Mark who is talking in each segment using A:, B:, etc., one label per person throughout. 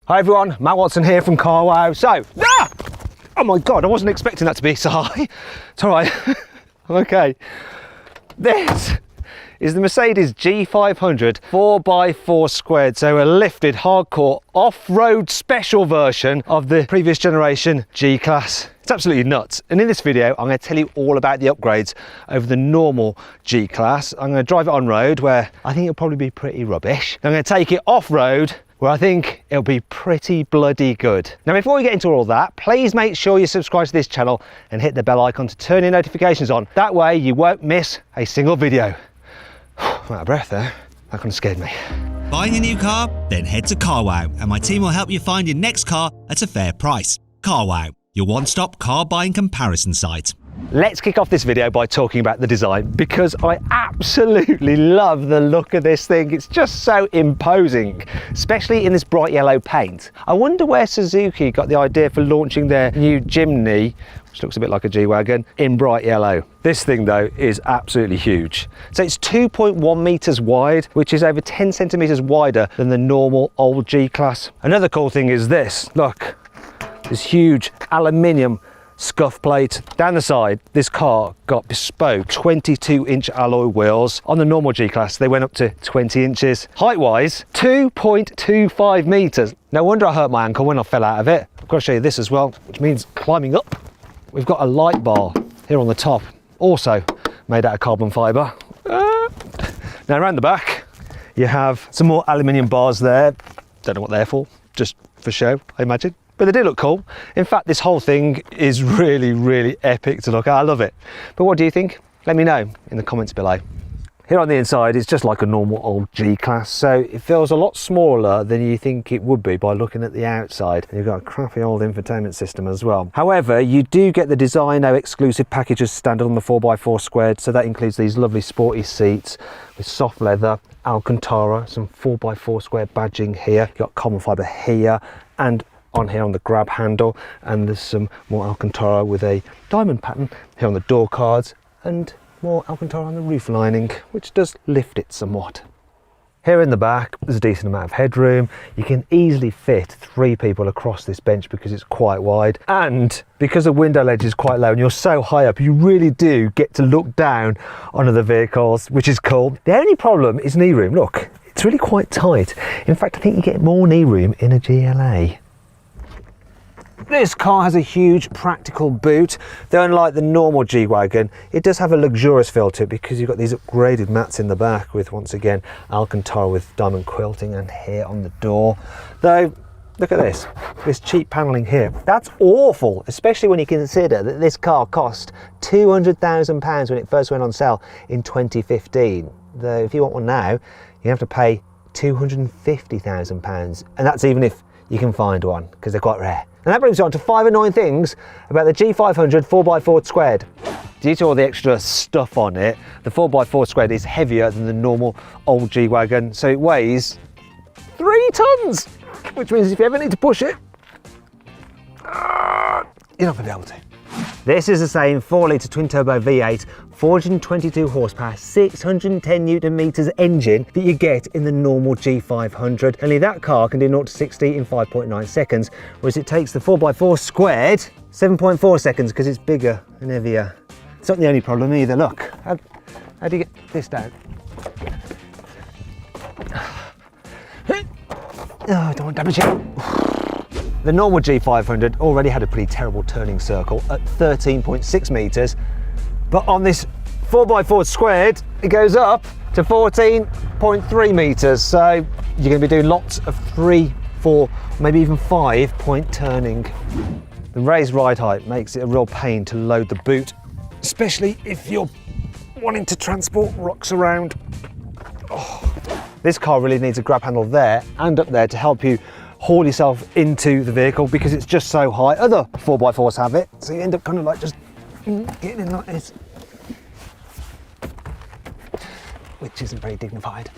A: Hi everyone, Matt Watson here from CarWow. Oh my God, I wasn't expecting that to be so high. It's all right, I'm okay. This is the Mercedes G500 4x4 squared, so a lifted, hardcore, off-road special version of the previous generation G-Class. It's absolutely nuts. And in this video, I'm going to tell you all about the upgrades over the normal G-Class. I'm going to drive it on road where I think it'll probably be pretty rubbish. I'm going to take it off-road where I think it'll be pretty bloody good. Now, before we get into all that, please make sure you subscribe to this channel and hit the bell icon to turn your notifications on. That way you won't miss a single video. I'm out of breath there. That kind of scared me.
B: Buying a new car? Then head to CarWow and my team will help you find your next car at a fair price. CarWow, your one-stop car buying comparison site.
A: Let's kick off this video by talking about the design, because I absolutely love the look of this thing. It's just so imposing, especially in this bright yellow paint. I wonder where Suzuki got the idea for launching their new Jimny, which looks a bit like a G-Wagon, in bright yellow. This thing though is absolutely huge. So it's 2.1 meters wide, which is over 10 centimeters wider than the normal old G-Class. Another cool thing is this, look, this huge aluminium scuff plate. Down the side, this car got bespoke 22-inch alloy wheels. On the normal G-Class, they went up to 20 inches. Height-wise, 2.25 meters. No wonder I hurt my ankle when I fell out of it. I've got to show you this as well, which means climbing up. We've got a light bar here on the top, also made out of carbon fibre. Now around the back, you have some more aluminium bars there. Don't know what they're for, just for show, I imagine. But they do look cool. In fact, this whole thing is really, really epic to look at. I love it. But what do you think? Let me know in the comments below. Here on the inside, it's just like a normal old G-Class, so it feels a lot smaller than you think it would be by looking at the outside. And you've got a crappy old infotainment system as well. However, you do get the Designo exclusive package as standard on the 4x4 squared, so that includes these lovely sporty seats with soft leather, Alcantara, some 4x4 square badging here. You've got carbon fibre here, and on here on the grab handle, and there's some more Alcantara with a diamond pattern here on the door cards, and more Alcantara on the roof lining, which does lift it somewhat. Here in the back, there's a decent amount of headroom. You can easily fit 3 people across this bench because it's quite wide, and because the window ledge is quite low and you're so high up, you really do get to look down onto the vehicles, which is cool. The only problem is knee room. Look, it's really quite tight. In fact, I think you get more knee room in a GLA. This car has a huge practical boot, though unlike the normal G-Wagon, it does have a luxurious feel to it because you've got these upgraded mats in the back with, once again, Alcantara with diamond quilting and here on the door. Though, look at this cheap panelling here. That's awful, especially when you consider that this car cost £200,000 when it first went on sale in 2015. Though if you want one now, you have to pay £250,000, and that's even if you can find one, because they're quite rare. And that brings me on to 5 annoying things about the G500 4x4 squared. Due to all the extra stuff on it, the 4x4 squared is heavier than the normal old G-Wagon, so it weighs 3 tons, which means if you ever need to push it, you're not going to be able to. This is the same 4-litre twin-turbo V8, 422 horsepower, 610 newton meters engine that you get in the normal G500. Only that car can do 0 to 60 in 5.9 seconds, whereas it takes the 4x4 squared 7.4 seconds because it's bigger and heavier. It's not the only problem either. Look, how do you get this down? Oh, I don't want to damage it. The normal G500 already had a pretty terrible turning circle at 13.6 meters, but on this 4x4 squared, it goes up to 14.3 meters. So you're going to be doing lots of 3, 4, maybe even 5-point turning. The raised ride height makes it a real pain to load the boot, especially if you're wanting to transport rocks around. Oh. This car really needs a grab handle there and up there to help you haul yourself into the vehicle because it's just so high. Other 4x4s have it, so you end up kind of like just getting in like this, which isn't very dignified.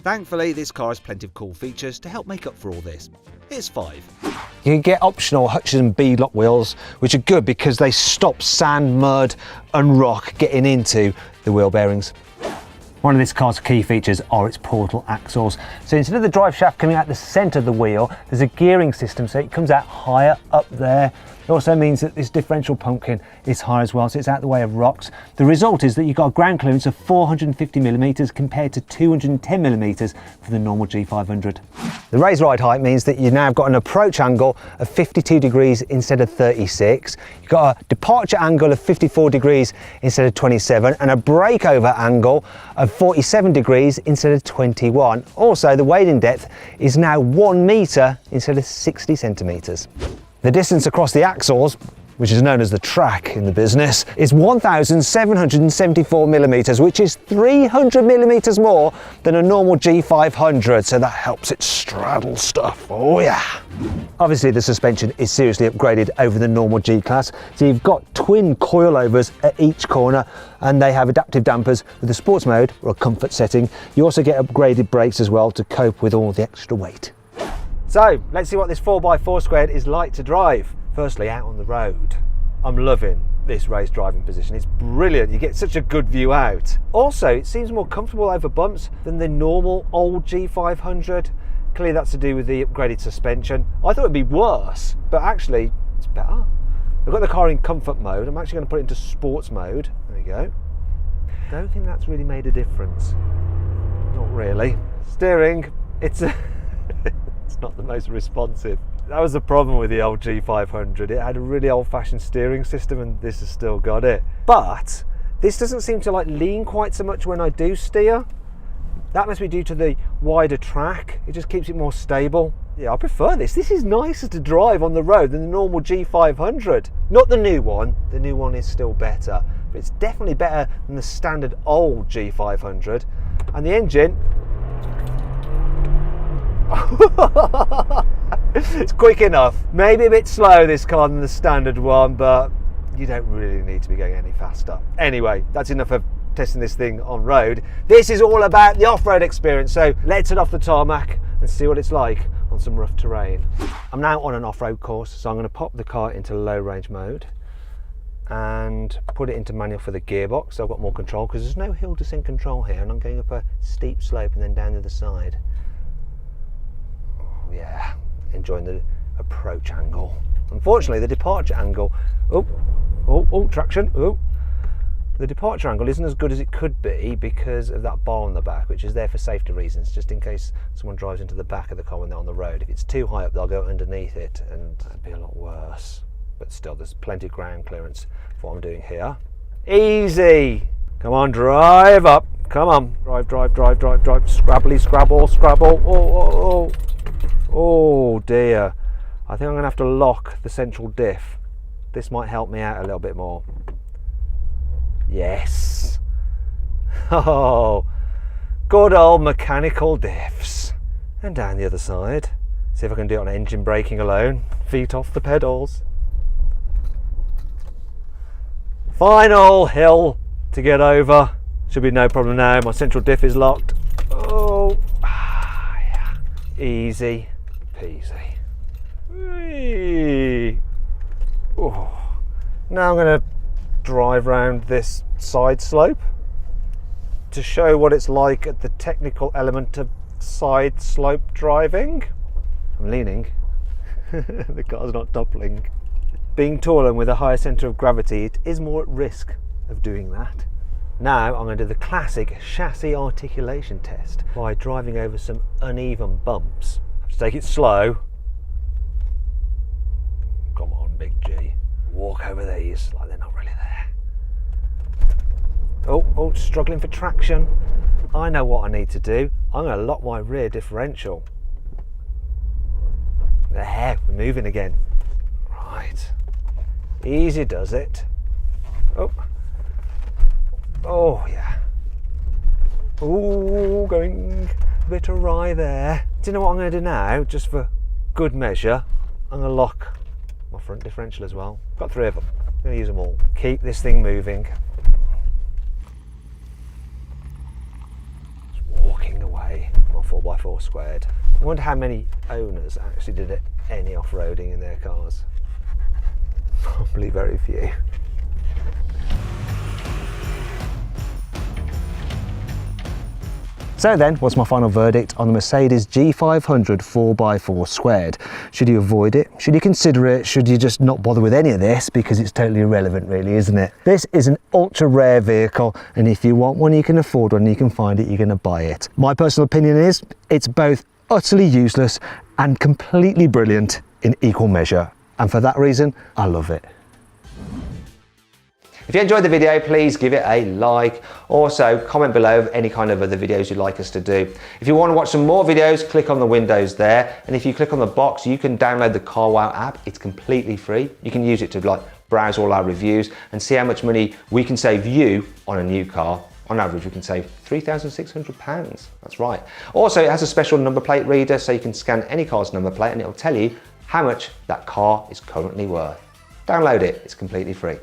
B: Thankfully, this car has plenty of cool features to help make up for all this. Here's 5.
A: You can get optional Hutchinson beadlock wheels, which are good because they stop sand, mud and rock getting into the wheel bearings. One of this car's key features are its portal axles. So instead of the drive shaft coming out the centre of the wheel, there's a gearing system, so it comes out higher up there. It also means that this differential pumpkin is higher as well, so it's out the way of rocks. The result is that you've got a ground clearance of 450mm compared to 210mm for the normal G500. The raised ride height means that you've now got an approach angle of 52 degrees instead of 36. You've got a departure angle of 54 degrees instead of 27, and a breakover angle of 47 degrees instead of 21. Also, the wading depth is now 1 metre instead of 60 centimetres. The distance across the axles, which is known as the track in the business, is 1,774mm, which is 300mm more than a normal G500, so that helps it straddle stuff. Oh yeah. Obviously the suspension is seriously upgraded over the normal G-Class, so you've got twin coilovers at each corner, and they have adaptive dampers with a sports mode or a comfort setting. You also get upgraded brakes as well to cope with all the extra weight. So let's see what this 4x4 squared is like to drive. Firstly, out on the road. I'm loving this raised driving position. It's brilliant. You get such a good view out. Also, it seems more comfortable over bumps than the normal old G500. Clearly that's to do with the upgraded suspension. I thought it'd be worse, but actually it's better. I've got the car in comfort mode. I'm actually going to put it into sports mode. There we go. Don't think that's really made a difference. Not really. Steering, it's not the most responsive. That was the problem with the old G500. It had a really old-fashioned steering system, and this has still got it. But this doesn't seem to like lean quite so much when I do steer. That must be due to the wider track. It just keeps it more stable. Yeah, I prefer this. This is nicer to drive on the road than the normal G500. Not the new one. The new one is still better, but it's definitely better than the standard old G500. And the engine, it's quick enough. Maybe a bit slow this car than the standard one, but you don't really need to be going any faster. Anyway, that's enough of testing this thing on road. This is all about the off-road experience, so let's head off the tarmac and see what it's like on some rough terrain. I'm now on an off-road course, so I'm going to pop the car into low range mode and put it into manual for the gearbox, so I've got more control because there's no hill descent control here, and I'm going up a steep slope and then down the other side. Yeah, enjoying the approach angle. Unfortunately, the departure angle, traction, the departure angle isn't as good as it could be because of that bar on the back, which is there for safety reasons, just in case someone drives into the back of the car when they're on the road. If it's too high up, they'll go underneath it, and it'd be a lot worse. But still, there's plenty of ground clearance for what I'm doing here. Easy! Come on, drive up. Come on, drive. Scrabbly, scrabble. Oh dear. I think I'm going to have to lock the central diff. This might help me out a little bit more. Yes. Oh, good old mechanical diffs. And down the other side. See if I can do it on engine braking alone. Feet off the pedals. Final hill to get over. Should be no problem now. My central diff is locked. Oh, yeah. Easy peasy. Whee. Oh. Now I'm going to drive round this side slope to show what it's like at the technical element of side slope driving. I'm leaning. The car's not toppling. Being taller and with a higher centre of gravity, it is more at risk of doing that. Now I'm going to do the classic chassis articulation test by driving over some uneven bumps. Just take it slow. Come on, big G. Walk over these like they're not really there. Oh, struggling for traction. I know what I need to do. I'm going to lock my rear differential. There, we're moving again. Right. Easy does it. Oh yeah. Oh, going a bit awry there. Do you know what I'm going to do now? Just for good measure, I'm going to lock my front differential as well. Got 3 of them. I'm going to use them all. Keep this thing moving. Just walking away my 4x4 squared. I wonder how many owners actually did any off-roading in their cars. Probably very few. So then, what's my final verdict on the Mercedes G500 4x4 squared? Should you avoid it? Should you consider it? Should you just not bother with any of this because it's totally irrelevant really, isn't it? This is an ultra rare vehicle, and if you want one, you can afford one, you can find it, you're going to buy it. My personal opinion is it's both utterly useless and completely brilliant in equal measure, and for that reason I love it. If you enjoyed the video, please give it a like. Also, comment below any kind of other videos you'd like us to do. If you want to watch some more videos, click on the windows there, and if you click on the box, you can download the CarWow app. It's completely free. You can use it to browse all our reviews and see how much money we can save you on a new car. On average, we can save £3,600. That's right. Also, it has a special number plate reader, so you can scan any car's number plate and it'll tell you how much that car is currently worth. Download it, it's completely free.